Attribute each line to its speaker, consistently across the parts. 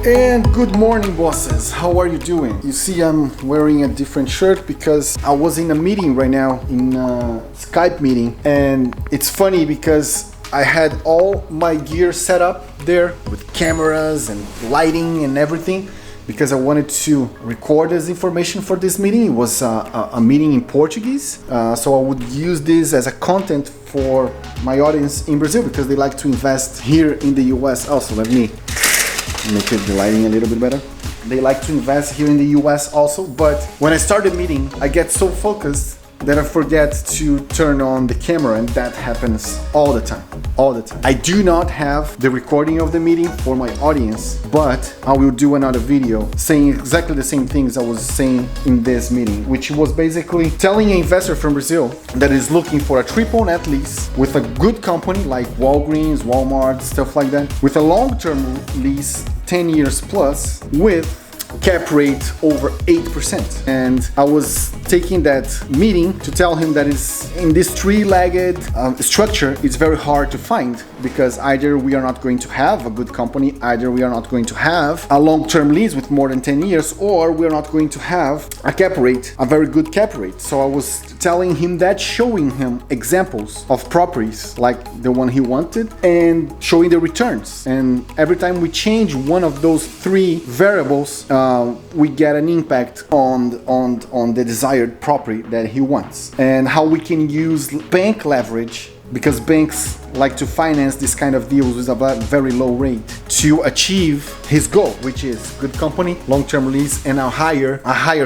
Speaker 1: And good morning, bosses. How are you doing? You see, I'm wearing a different shirt because I was in a meeting right now, in a Skype meeting, and it's funny because I had all my gear set up there with cameras and lighting and everything because I wanted to record this information for this meeting. It was a meeting in Portuguese, so I would use this as a content for my audience in Brazil because they like to invest here in the US also. Let me make the lighting a little bit better. They like to invest here in the US also, but when I start the meeting, I get so focused that I forget to turn on the camera, and that happens all the time. I do not have the recording of the meeting for my audience, but I will do another video saying exactly the same things I was saying in this meeting, which was basically telling an investor from Brazil that is looking for a triple net lease with a good company like Walgreens, Walmart, stuff like that, with a long-term lease, 10 years plus, with cap rate over 8%. And I was taking that meeting to tell him that is in this three-legged structure, it's very hard to find because either we are not going to have a good company, either we are not going to have a long-term lease with more than 10 years, or we're not going to have a cap rate, a very good cap rate. So I was telling him that, showing him examples of properties like the one he wanted and showing the returns. And every time we change one of those three variables, we get an impact on the desired property that he wants, and how we can use bank leverage, because banks like to finance this kind of deals with a very low rate to achieve his goal, which is good company, long-term lease, and a higher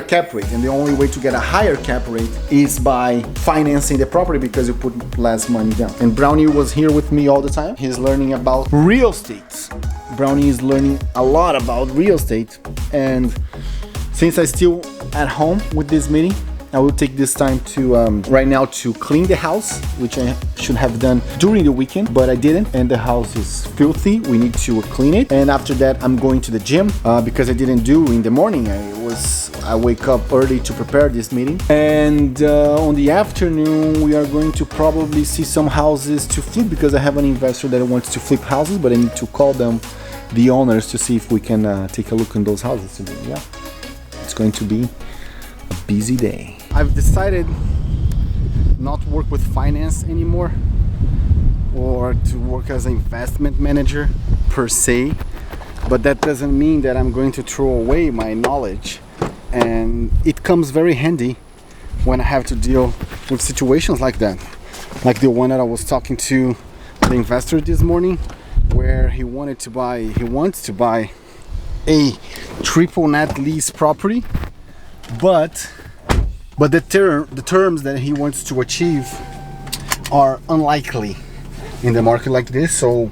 Speaker 1: cap rate. And the only way to get a higher cap rate is by financing the property because you put less money down. And Brownie was here with me all the time. He's learning about real estate. Brownie is learning a lot about real estate, and since I'm still at home with this meeting, I will take this time to right now to clean the house, which I should have done during the weekend, but I didn't, and the house is filthy. We need to clean it. And after that, I'm going to the gym because I didn't do in the morning. I wake up early to prepare this meeting, and on the afternoon we are going to probably see some houses to flip because I have an investor that wants to flip houses, but I need to call them, the owners, to see if we can take a look in those houses today. Yeah, it's going to be a busy day. I've decided not to work with finance anymore or to work as an investment manager per se, but that doesn't mean that I'm going to throw away my knowledge, and it comes very handy when I have to deal with situations like that, like the one that I was talking to the investor this morning, where he wants to buy a triple net lease property, but the terms that he wants to achieve are unlikely in the market like this. So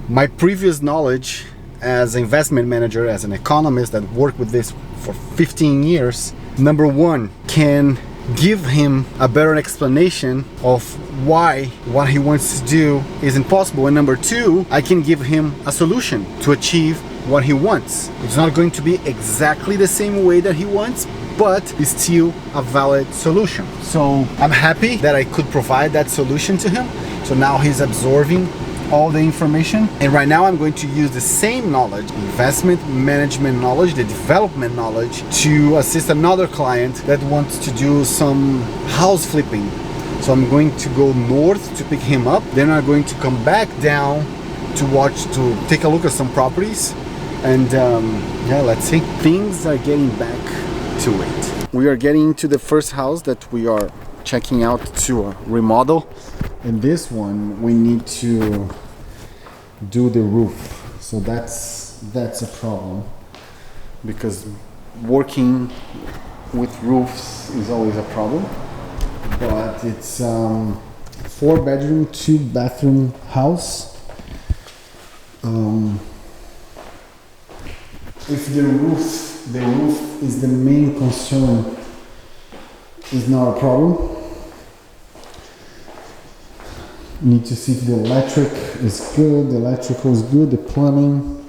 Speaker 1: my previous knowledge as an investment manager, as an economist that worked with this for 15 years, number one, can give him a better explanation of why what he wants to do is impossible, and number two, I can give him a solution to achieve what he wants. It's not going to be exactly the same way that he wants, but it's still a valid solution. So I'm happy that I could provide that solution to him. So now he's absorbing all the information, and right now I'm going to use the same knowledge, investment management knowledge, the development knowledge, to assist another client that wants to do some house flipping. So I'm going to go north to pick him up, then I'm going to come back down to take a look at some properties, and yeah, let's see. Things are getting back to it. We are getting to the first house that we are checking out to remodel. In this one, we need to do the roof. So that's a problem, because working with roofs is always a problem. But it's 4-bedroom, 2-bathroom house. If the roof is the main concern, is not a problem. Need to see if the electric is good, the electrical is good, the plumbing.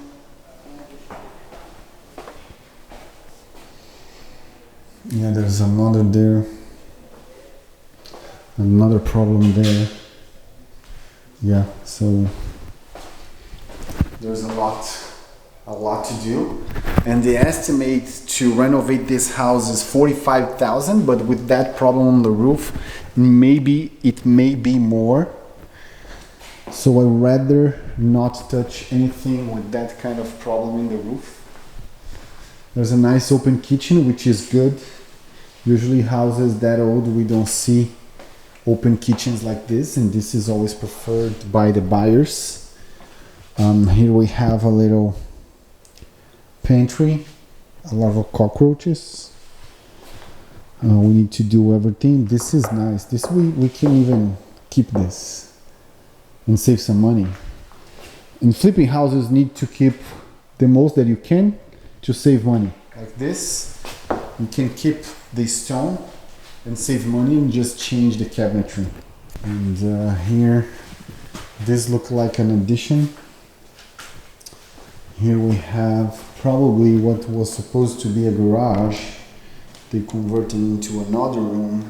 Speaker 1: Yeah, there's another problem there. Yeah, so there's a lot a lot to do, and the estimate to renovate this house is 45,000, but with that problem on the roof, maybe it may be more. So I'd rather not touch anything with that kind of problem in the roof. There's a nice open kitchen, which is good. Usually houses that old, we don't see open kitchens like this, and this is always preferred by the buyers. Here we have a little pantry, a lot of cockroaches. We need to do everything. This is nice. This we can even keep this and save some money. In flipping houses, need to keep the most that you can to save money. Like this, you can keep the stone and save money and just change the cabinetry. And here, this looks like an addition. Here we have probably what was supposed to be a garage. They converted into another room,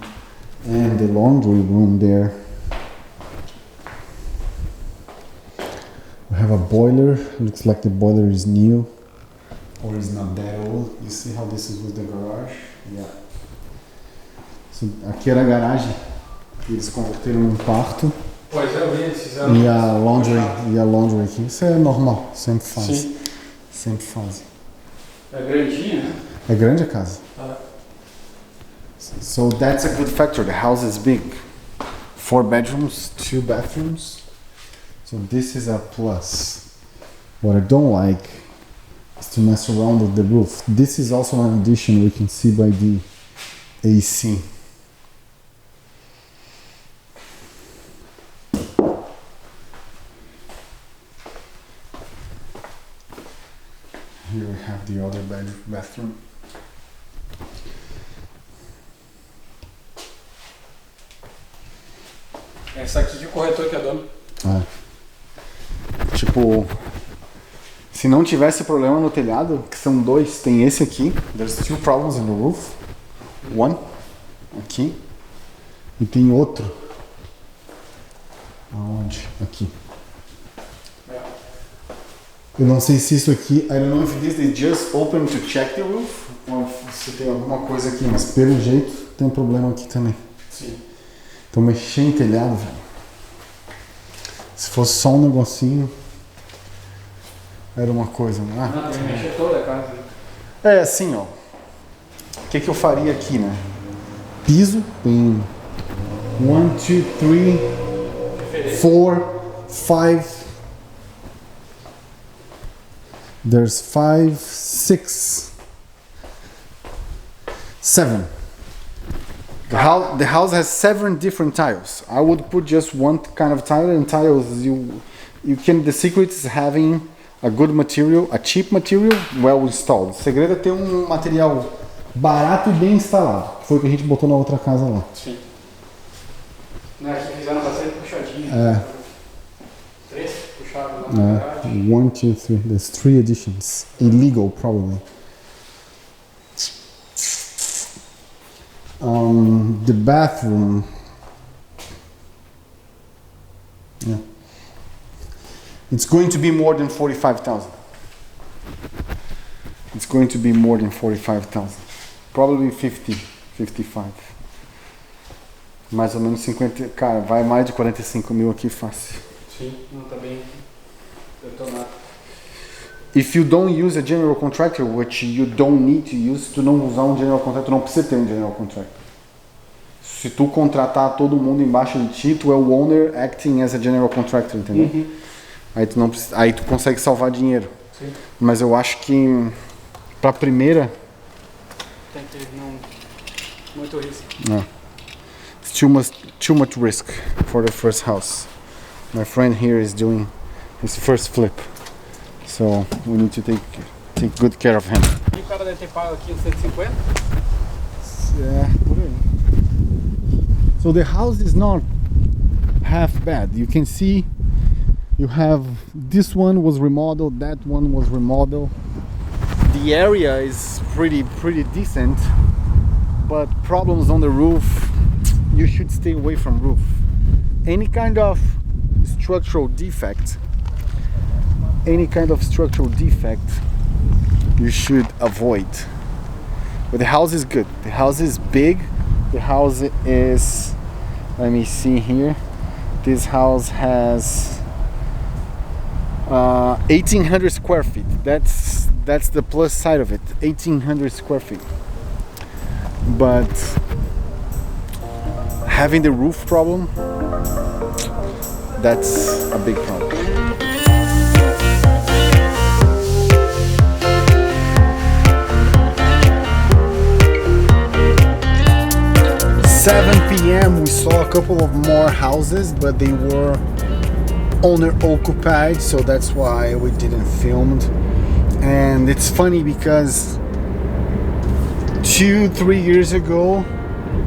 Speaker 1: and the laundry room there. We have a boiler. Looks like the boiler is new, or is not that old. You see how this is with the garage? Yeah. So, aqui era a garagem que eles converteram num quarto.
Speaker 2: Pois é, eu vi, eles fizeram.
Speaker 1: E a laundry aqui. Isso é normal, sempre fazem.
Speaker 2: Sim.
Speaker 1: Sempre fazem.
Speaker 2: É grandinha, né?
Speaker 1: É grande a casa.
Speaker 2: Ah.
Speaker 1: So that's a good factor. The house is big. 4 bedrooms, 2 bathrooms. So this is a plus. What I don't like is to mess around with the roof. This is also an addition we can see by the AC. Here we have the other bathroom.
Speaker 2: Essa aqui que o corretor quer dono.
Speaker 1: Tipo, se não tivesse problema no telhado, que são dois, tem esse aqui. There's 2 problems in the roof. One, aqui. E tem outro. Aonde? Aqui. Eu não sei se isso aqui, I don't know if this is just open to check the roof, ou se tem alguma coisa aqui, mas pelo jeito tem um problema aqui também.
Speaker 2: Sim.
Speaker 1: Então mexer em telhado, velho. Se fosse só um negocinho, era uma coisa, não é?
Speaker 2: Não, tem que mexer toda a casa.
Speaker 1: É assim, ó. O que eu faria aqui, né? Piso, tem 1, 2, 3, 4, 5. There's 5, 6, 7. The house has 7 different tiles. I would put just one kind of tile, and tiles you can. The secret is having a good material, a cheap material, well installed. O segredo é ter um material barato e bem instalado. Foi o que a gente botou na outra casa lá.
Speaker 2: Sim. Não, aqui fizeram bastante puxadinho.
Speaker 1: É.
Speaker 2: 3 puxados lá na garagem.
Speaker 1: 1, 2, 3. There's 3 additions. Illegal, probably. The bathroom. Yeah. It's going to be more than 45,000. It's going to be more than 45,000. Probably 50, 55. Mais ou menos 50. Cara, vai mais de 45 mil aqui fácil.
Speaker 2: Sim, não tá bem detonado.
Speaker 1: If you don't use a general contractor, which you don't need to use, tu não usar um general contractor, não precisa ter um general contractor. Se tu contratar todo mundo embaixo de ti, tu é o owner acting as a general contractor, entendeu?
Speaker 2: Uhum.
Speaker 1: Aí tu não precisa, aí tu consegue salvar dinheiro.
Speaker 2: Sim.
Speaker 1: Mas eu acho que pra primeira,
Speaker 2: Tem que não muito risco.
Speaker 1: no. It's too much risk for the first house. My friend here is doing his first flip. So we need to take good care of him.
Speaker 2: E o cara deve ter pago aqui uns 150?
Speaker 1: Yeah, por aí. So the house is not half bad. You can see you have this one was remodeled, that one was remodeled. The area is pretty decent, but problems on the roof, you should stay away from roof. Any kind of structural defect any kind of structural defect you should avoid. But the house is good. The house is big. The house is, let me see here. This house has 1,800 square feet. That's the plus side of it. 1,800 square feet. But having the roof problem, that's a big problem. 7 p.m. we saw a couple of more houses, but they were owner occupied, so that's why we didn't film. And it's funny because 2-3 years ago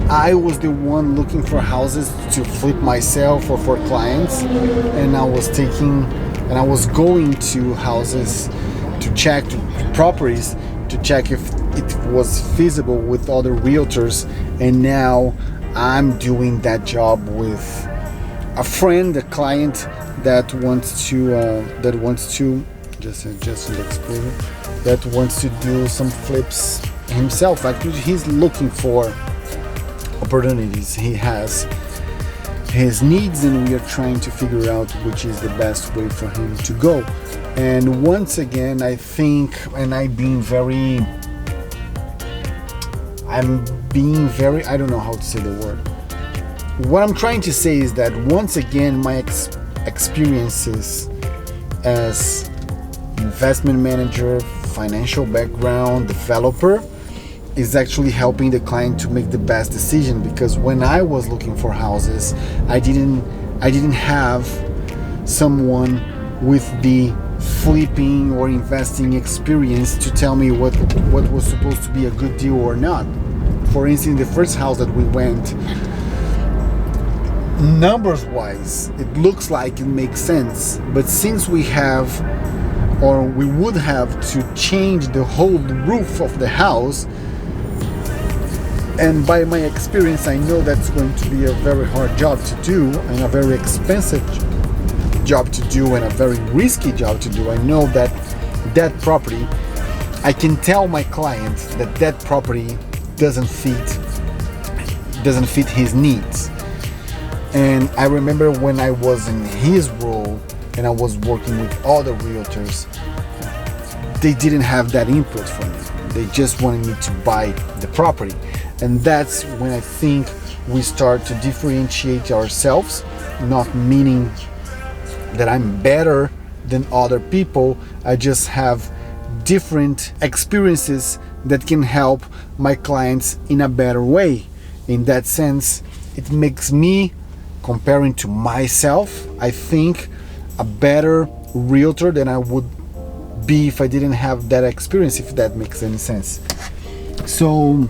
Speaker 1: I was the one looking for houses to flip myself or for clients, and I was going to houses to check properties to check if it was feasible with other realtors, and now I'm doing that job with a friend, a client that wants to do some flips himself. Actually, he's looking for opportunities. He has his needs, and we are trying to figure out which is the best way for him to go. And once again, I think, and I'm being very, I don't know how to say the word. What I'm trying to say is that once again, my experiences as investment manager, financial background, developer is actually helping the client to make the best decision. Because when I was looking for houses, I didn't have someone with the flipping or investing experience to tell me what was supposed to be a good deal or not. For instance, the first house that we went, numbers wise, it looks like it makes sense, but since we would have to change the whole roof of the house, and by my experience I know that's going to be a very hard job to do and a very expensive job to do and a very risky job to do. I know that property, I can tell my client that property doesn't fit his needs. And I remember when I was in his role and I was working with other realtors, they didn't have that input from me. They just wanted me to buy the property. And that's when I think we start to differentiate ourselves, not meaning that I'm better than other people. I just have different experiences that can help my clients in a better way. In that sense, it makes me, comparing to myself, I think a better realtor than I would be if I didn't have that experience, if that makes any sense. So,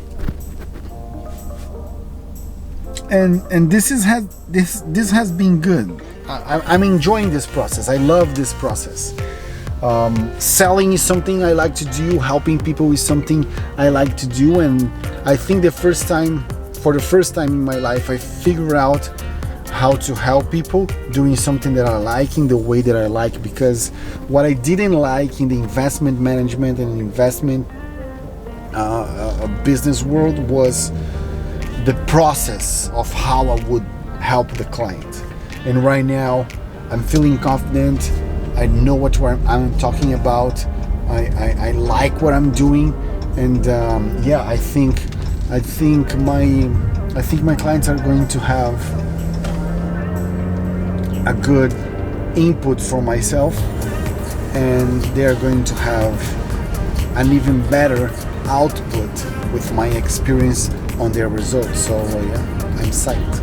Speaker 1: and this has been good. I'm enjoying this process. I love this process. Selling is something I like to do. Helping people is something I like to do. And I think for the first time in my life, I figure out how to help people doing something that I like in the way that I like. Because what I didn't like in the investment management and investment business world was the process of how I would help the client. And right now I'm feeling confident. I know what I'm talking about. I like what I'm doing, and I think my clients are going to have a good input from myself, and they are going to have an even better output with my experience on their results. So I'm psyched.